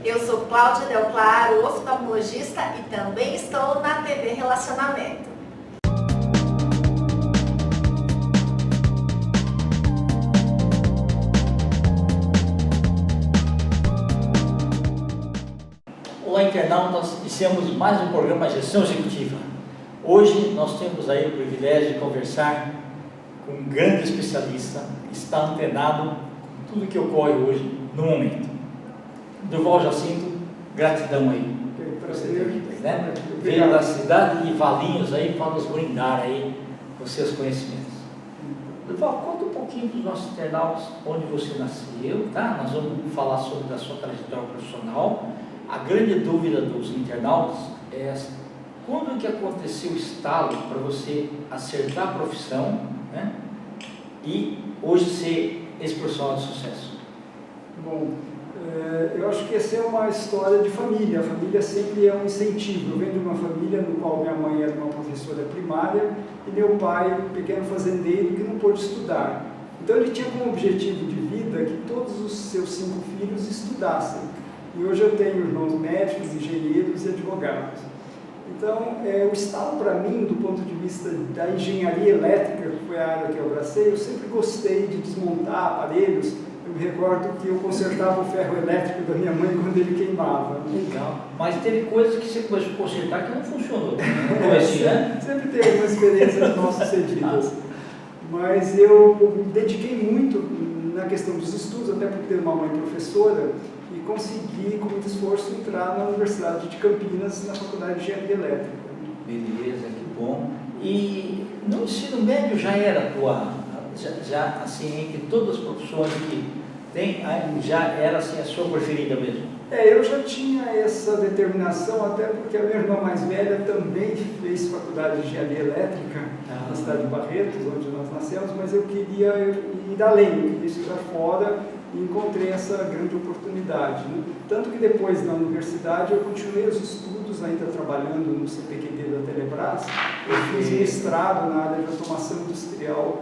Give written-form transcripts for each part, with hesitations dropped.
Eu sou Cláudia Del Claro, oftalmologista e também estou na TV Relacionamento. Olá, internautas, nós iniciamos mais um programa Gestão Executiva. Hoje nós temos aí o privilégio de conversar com um grande especialista que está antenado com tudo que ocorre hoje no momento. Durval Jacinto, gratidão aí. Prazer. Né? Veio da cidade de Valinhos aí para nos brindar aí com seus conhecimentos. Durval, conta um pouquinho dos nossos internautas, onde você nasceu, tá? Nós vamos falar sobre a sua trajetória profissional. A grande dúvida dos internautas é essa: quando que aconteceu o estalo para você acertar a profissão, né? E hoje ser esse profissional de sucesso? Bom, eu acho que essa é uma história de família. A família sempre é um incentivo. Eu venho de uma família no qual minha mãe era uma professora primária e meu pai, um pequeno fazendeiro que não pôde estudar. Então ele tinha como objetivo de vida que todos os seus 5 filhos estudassem. E hoje eu tenho irmãos médicos, engenheiros e advogados. Então, o estalo para mim, do ponto de vista da engenharia elétrica, que foi a área que eu abracei, eu sempre gostei de desmontar aparelhos. Eu me recordo que eu consertava o ferro elétrico da minha mãe quando ele queimava. Legal. Mas teve coisas que você começou a consertar que não funcionou. Né? Sempre teve uma experiência de mal-sucedidas. Mas eu me dediquei muito na questão dos estudos, até porque tenho uma mãe professora, e consegui, com muito esforço, entrar na Universidade de Campinas, na Faculdade de Engenharia Elétrica. Beleza, que bom. E no ensino médio já era tua, já assim, entre todas as profissões que tem, já era assim a sua preferida mesmo? Eu já tinha essa determinação, até porque a minha irmã mais velha também fez faculdade de engenharia elétrica na cidade de Barretos, onde nós nascemos, mas eu queria ir além, eu queria estudar fora e encontrei essa grande oportunidade. Né? Tanto que depois na universidade eu continuei os estudos, ainda trabalhando no CPQD da Telebrás. Eu fiz mestrado na área de automação industrial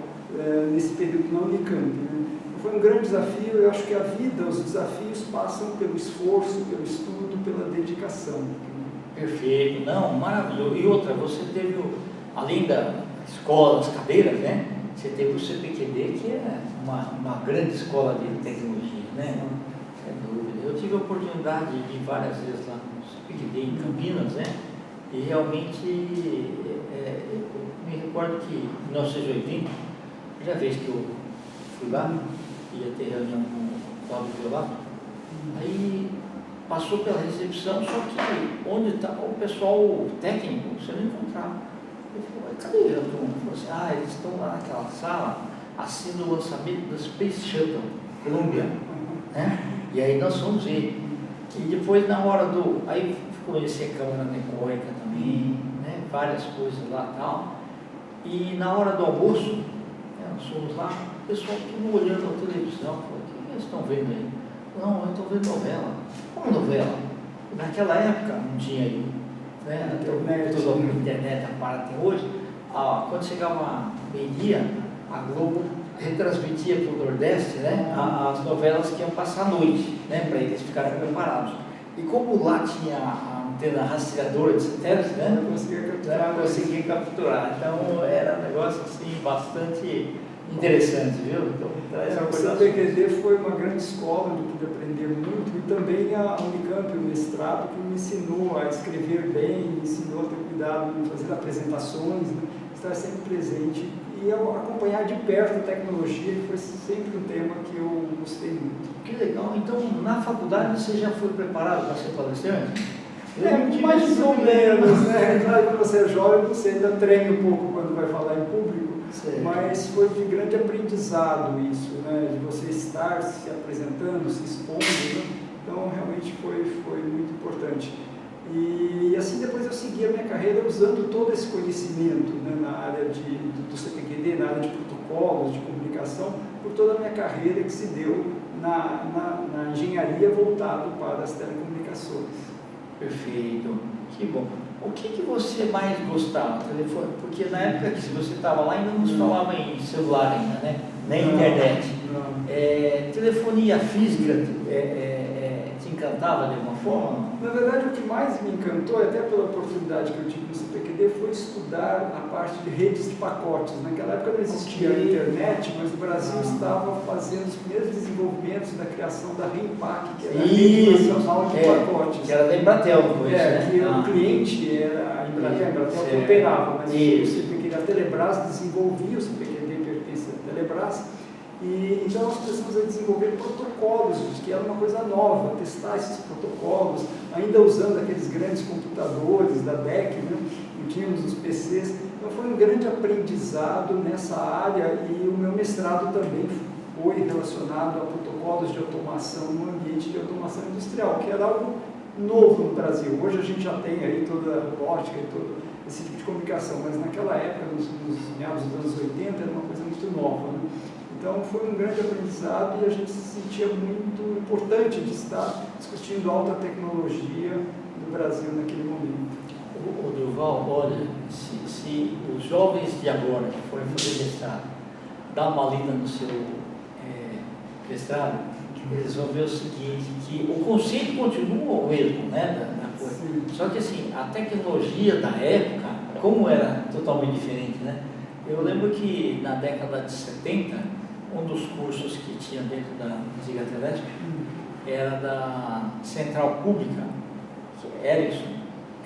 nesse período na Unicamp. Né? Foi um grande desafio. Eu acho que a vida, os desafios passam pelo esforço, pelo estudo, pela dedicação. Perfeito, não, maravilhoso. E outra, você teve, além da escola, as cadeiras, né? Você teve o CPQD, que é uma grande escola de tecnologia, né? Sem dúvida. Eu tive a oportunidade de ir várias vezes lá no CPQD em Campinas, né? E realmente, eu me recordo que em 1980, a primeira vez que eu fui lá, ia ter reunião com o Cláudio Violato, aí passou pela recepção, só que onde está o pessoal técnico, você não encontrava. Eu falei, cadê a turma? Ele falou assim, eles estão lá naquela sala, assim no lançamento do Space Shuttle, Columbia, né? E aí nós fomos ver. E depois na hora aí conheci a câmara anecoica também, né? Várias coisas lá e tal. E na hora do almoço, né, nós fomos lá, o pessoal tudo olhando a televisão, falou, o que eles estão vendo aí? Não, eu estou vendo novela. Como novela? Naquela época não tinha aí, né? Toda a internet para tem hoje. Quando chegava meio-dia, a Globo retransmitia para o Nordeste, né, as novelas que iam passar à noite, né, para eles ficarem preparados. E como lá tinha a antena rastreadora de satélites, né, conseguia capturar. Então era um negócio assim bastante interessante, viu? Então, o CPQD foi uma grande escola onde eu pude aprender muito, e também a Unicamp, o mestrado, que me ensinou a escrever bem, me ensinou a ter cuidado em fazer apresentações, né? Estar sempre presente e acompanhar de perto a tecnologia, que foi sempre um tema que eu gostei muito. Que legal! Então, na faculdade você já foi preparado para ser palestrante? Mais ou menos, né? Claro, quando você é jovem, você ainda treme um pouco quando vai falar em público, mas foi de grande aprendizado isso, né? De você estar se apresentando, se expondo, né? Então realmente foi muito importante. E assim depois eu segui a minha carreira usando todo esse conhecimento, né, na área do CPQD, na área de protocolos, de comunicação, por toda a minha carreira que se deu na engenharia voltado para as telecomunicações. Perfeito, que bom. O que você mais gostava? Telefone? Porque na época que você estava lá ainda não se falava em celular ainda, né? Nem internet. Telefonia física te encantava de alguma forma? Na verdade, o que mais me encantou, até pela oportunidade que eu tive no CPQD, foi estudar a parte de redes de pacotes. Naquela época não existia a internet, mas o Brasil estava fazendo os primeiros desenvolvimentos da criação da RENPAC, que era a Rede Nacional de Pacotes. Que era da Embratel, depois, né? Que o cliente era a Embratel que operava, mas o CPQD, a Telebrás desenvolvia, o CPQD pertence à Telebrás. E então nós começamos a desenvolver protocolos, que era uma coisa nova, testar esses protocolos, ainda usando aqueles grandes computadores da DEC, né? Não tínhamos os PCs. Então foi um grande aprendizado nessa área e o meu mestrado também foi relacionado a protocolos de automação no ambiente de automação industrial, que era algo novo no Brasil. Hoje a gente já tem aí toda a robótica e todo esse tipo de comunicação, mas naquela época, nos meados dos anos 80, era uma coisa muito nova, né? Então foi um grande aprendizado e a gente se sentia muito importante de estar discutindo alta tecnologia no Brasil naquele momento. O Durval, olha, se os jovens de agora que forem fazer mestrado, dá uma lida no seu mestrado, eles vão ver o seguinte, que o conceito continua o mesmo, né, da coisa. Sim. Só que assim, a tecnologia da época, como era totalmente diferente, né? Eu lembro que na década de 70, um dos cursos que tinha dentro da Ziga Telesp era da Central Pública, que era isso,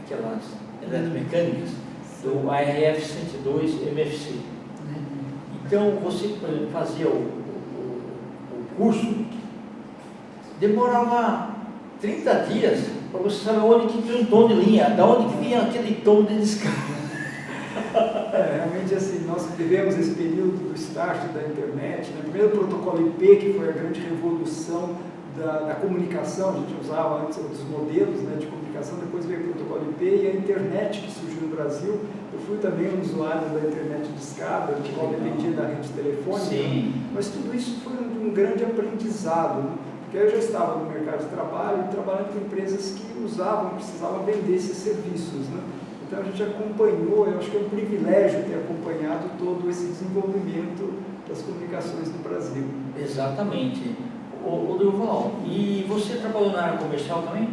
aquelas eletromecânicas, do ARF 102 MFC. Então, você, por exemplo, fazia o curso, demorava 30 dias para você saber onde que tinha um tom de linha, da onde que vinha aquele tom de descarga. Realmente assim, nós vivemos esse período do start da internet, né? Primeiro o protocolo IP, que foi a grande revolução da comunicação, a gente usava antes outros modelos, né, de comunicação, depois veio o protocolo IP e a internet que surgiu no Brasil. Eu fui também um usuário da internet de escada, de qual dependia da rede telefônica. Sim. Mas tudo isso foi um grande aprendizado, né? Porque eu já estava no mercado de trabalho, trabalhando com empresas que precisavam vender esses serviços, né? Então a gente acompanhou, eu acho que é um privilégio ter acompanhado todo esse desenvolvimento das comunicações no Brasil. Exatamente. O Durval, e você trabalhou na área comercial também?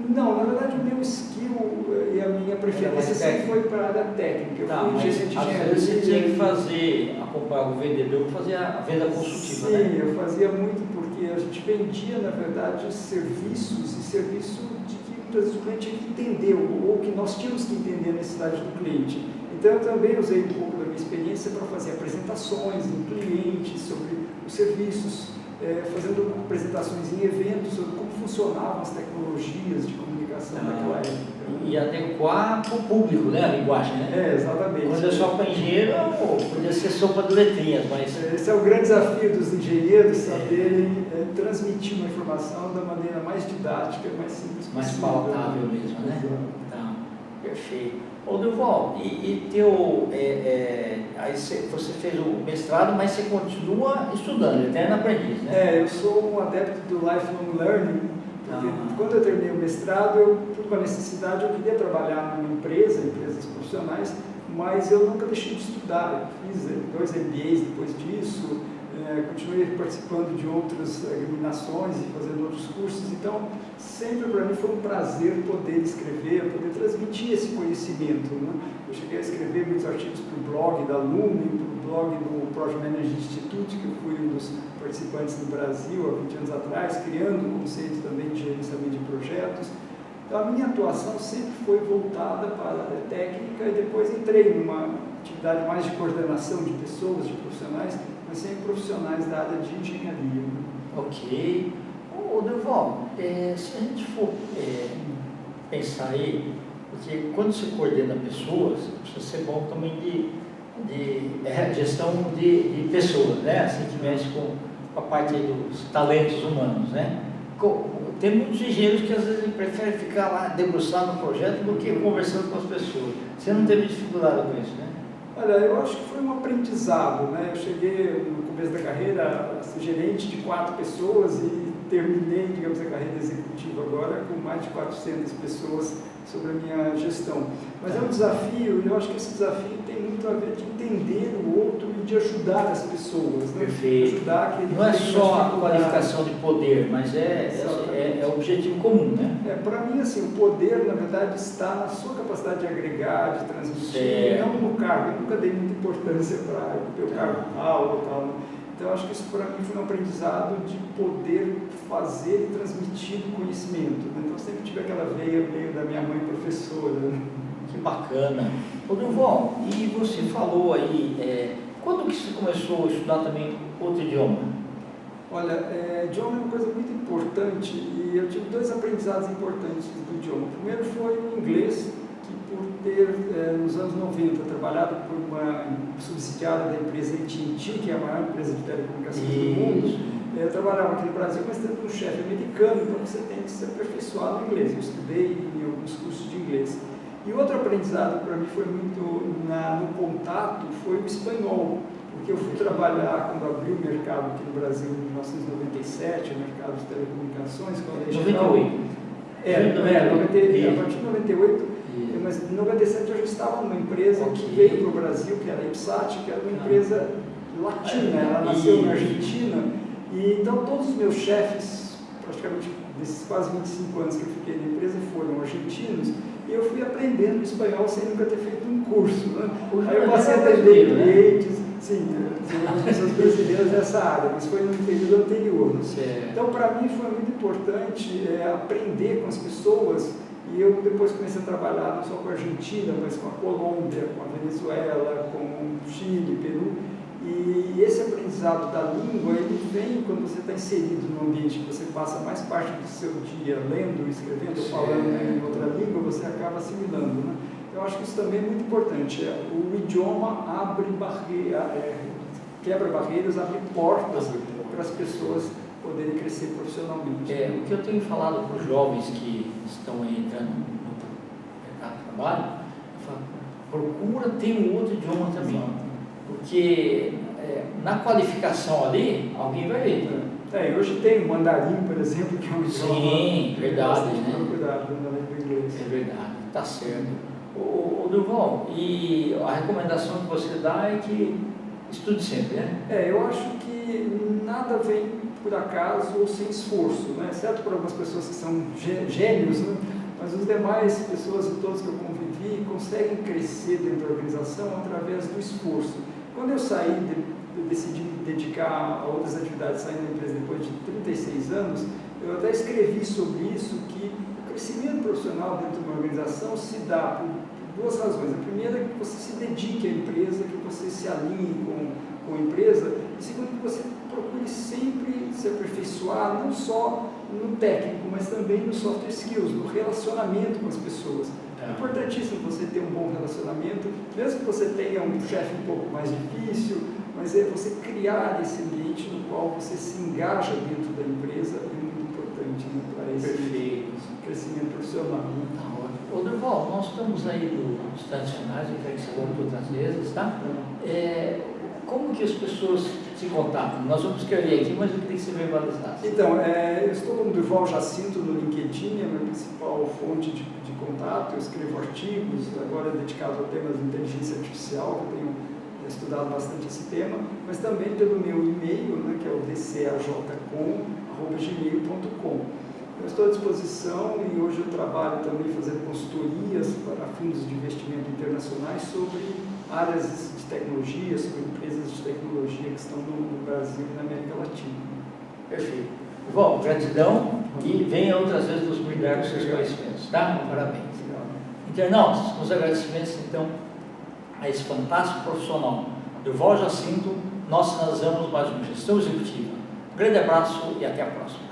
Não, na verdade o meu skill e a minha preferência sempre foi para a área técnica. Eu fui gerente de às vezes você tinha que acompanhar o vendedor, fazer a venda consultiva, né? Sim, eu fazia muito porque a gente vendia, na verdade, serviços e serviço de que muitas vezes o cliente tinha que entender, ou que nós tínhamos que entender a necessidade do cliente. Então eu também usei um pouco da minha experiência para fazer apresentações em clientes sobre os serviços, fazendo apresentações em eventos sobre como funcionavam as tecnologias de comunicação naquela época. E adequar para o público, né, a linguagem, né? Exatamente. Quando é só para engenheiro, podia ser sopa de letrinhas, mas... Esse é o grande desafio dos engenheiros, saberem transmitir uma informação da maneira mais didática, mais simples possível. Mais palatável mesmo, né? Tá, perfeito. Ô Durval, aí você fez o mestrado, mas você continua estudando, eterno aprendiz, né? Eu sou um adepto do lifelong learning, porque quando eu terminei o mestrado, por uma necessidade, eu queria trabalhar numa empresas profissionais, mas eu nunca deixei de estudar. Eu fiz 2 MBAs depois disso, continuei participando de outras agremiações e fazendo outros cursos, então sempre para mim foi um prazer poder escrever, poder transmitir esse conhecimento, né? Eu cheguei a escrever muitos artigos para o blog da Lumen, para o blog do Project Management Institute, que eu fui um dos participantes no Brasil há 20 anos atrás, criando um conceito também de gerenciamento de projetos. Então a minha atuação sempre foi voltada para a área técnica e depois entrei numa atividade mais de coordenação de pessoas, de profissionais, mas sempre profissionais da área de engenharia. Ok. Ô Durval, se a gente for pensar aí, porque quando você coordena pessoas, precisa ser bom também de gestão de pessoas, né? Assim que mexe com a parte dos talentos humanos, né? Tem muitos engenheiros que às vezes preferem ficar lá debruçado no projeto do que conversando com as pessoas. Você não teve dificuldade com isso, né? Olha, eu acho que foi um aprendizado, né? Eu cheguei no começo da carreira a ser gerente de 4 pessoas e terminei, digamos, a carreira executiva agora com mais de 400 pessoas sobre a minha gestão. Mas é um desafio, e eu acho que esse desafio tem muito a ver de entender o outro e de ajudar as pessoas. Né? Perfeito. Ajudar aquele Não é que tem só a dificuldade. qualificação de poder, mas é o objetivo comum, né? Para mim, assim, o poder, na verdade, está na sua capacidade de agregar, de transmitir, Certo. não no cargo. Eu nunca dei muita importância para o meu cargo tal ou tal. Então, acho que isso para mim foi um aprendizado de poder fazer e transmitir o conhecimento. Então, sempre tive aquela veia meio da minha mãe professora. Que bacana. Ô, Durval, e você falou aí, quando que você começou a estudar também outro idioma? Olha, idioma é uma coisa muito importante e eu tive dois aprendizados importantes do idioma. O primeiro foi o inglês, que por ter, nos anos 90, trabalhado por uma subsidiária da empresa AT&T, que é a maior empresa de telecomunicações do mundo, eu trabalhava aqui no Brasil, mas tendo um chefe americano, então você tem que se aperfeiçoar no inglês. Eu estudei em alguns cursos de inglês. E outro aprendizado para mim foi muito no contato, foi o espanhol. Porque eu fui trabalhar quando abriu o mercado aqui no Brasil em 1997, o mercado de telecomunicações, com a Lei Geral. 98. A partir de 98, mas em 97 eu já estava numa empresa que veio para o Brasil, que era a IPSAT, que era uma empresa latina, ela nasceu na Argentina, e então todos os meus chefes, praticamente desses quase 25 anos que eu fiquei na empresa, foram argentinos, e eu fui aprendendo espanhol sem nunca ter feito um curso. Né? Aí eu passei a atender clientes, sim, tem pessoas brasileiras nessa área, mas foi no período anterior. Né? Então, para mim, foi muito importante aprender com as pessoas, e eu depois comecei a trabalhar não só com a Argentina, mas com a Colômbia, com a Venezuela, com o Chile, Peru. E esse aprendizado da língua, ele vem quando você está inserido num ambiente que você passa mais parte do seu dia lendo, escrevendo, falando em outra língua, você acaba assimilando. Né? Eu acho que isso também é muito importante. O idioma abre quebra barreiras, abre portas para as pessoas poderem crescer profissionalmente. O que eu tenho falado para os jovens que estão entrando no mercado de trabalho, eu falo, procura ter um outro idioma também. Porque na qualificação ali, alguém vai ver. Hoje tem o mandarim, por exemplo, que é um idioma. Sim, verdade, né? Cuidado com o inglês. É verdade, está certo. Ô Durval, e a recomendação que você dá é que estude sempre, né? Eu acho que nada vem por acaso ou sem esforço, né? Exceto por algumas pessoas que são gênios, né? Mas as demais pessoas, todos que eu convivi, conseguem crescer dentro da organização através do esforço. Quando eu saí, decidi me dedicar a outras atividades, saindo da empresa depois de 36 anos, eu até escrevi sobre isso, que o crescimento profissional dentro de uma organização se dá por duas razões. A primeira é que você se dedique à empresa, que você se alinhe com a empresa, e segundo, que você procure sempre se aperfeiçoar, não só no técnico, mas também no soft skills, no relacionamento com as pessoas. É importantíssimo você ter um bom relacionamento, mesmo que você tenha um chefe um pouco mais difícil, mas é você criar esse ambiente no qual você se engaja dentro da empresa, é muito importante, né, para esse crescimento profissional. Tá ótimo. Ô Durval, nós estamos aí nos tradicionais, eu quero que você volte outras vezes, tá? Como que as pessoas se contatam? Nós vamos escrever aqui, mas eu queria que você verbalizasse. Então, eu estou como Durval Jacinto no LinkedIn, é a minha principal fonte de contato. Eu escrevo artigos, agora dedicado ao tema de inteligência artificial, que eu tenho estudado bastante esse tema, mas também pelo meu e-mail, né, que é o dcajcom@gmail.com. Eu estou à disposição e hoje eu trabalho também fazendo consultorias para fundos de investimento internacionais sobre áreas de tecnologia, sobre empresas de tecnologia que estão no Brasil e na América Latina. Perfeito. Bom, gratidão e venha outras vezes nos brindar com seus conhecimentos, tá? Parabéns. Internautas, com os agradecimentos então a esse fantástico profissional, Durval Jacinto, nós finalizamos mais uma gestão executiva. Um grande abraço e até a próxima.